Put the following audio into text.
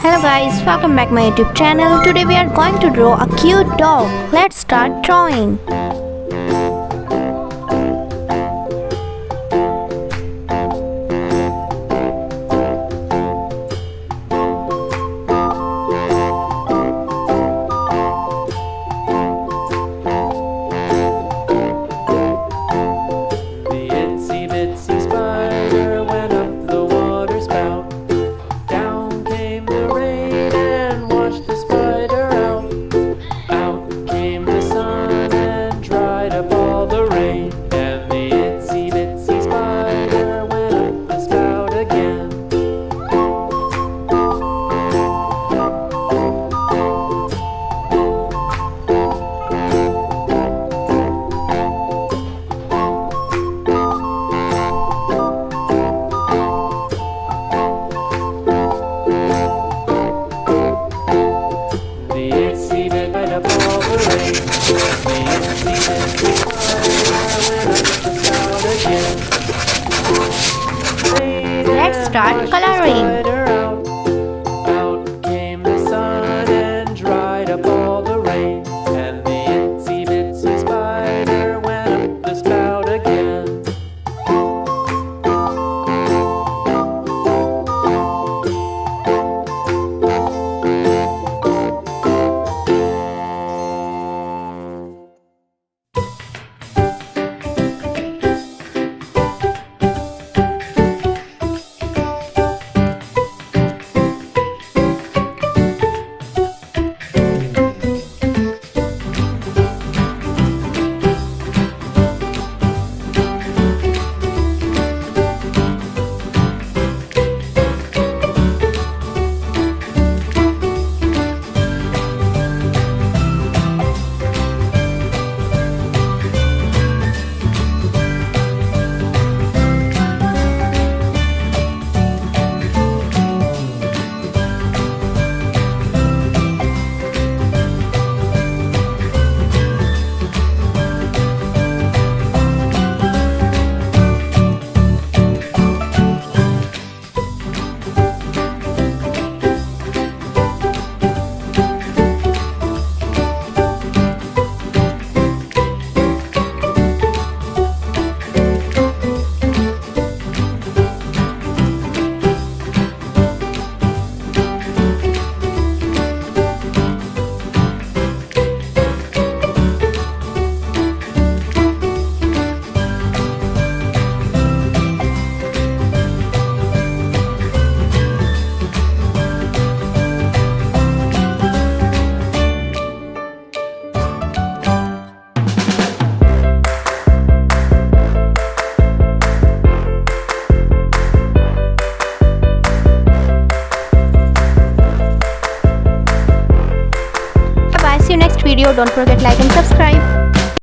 Hello guys, welcome back my YouTube channel. Today we are going to draw a cute dog. Let's start drawing. Let's start coloring. Out came the sun and dried up all the rain, and the itsy bitsy spider went up the spout again. See you next video. Don't forget like and subscribe.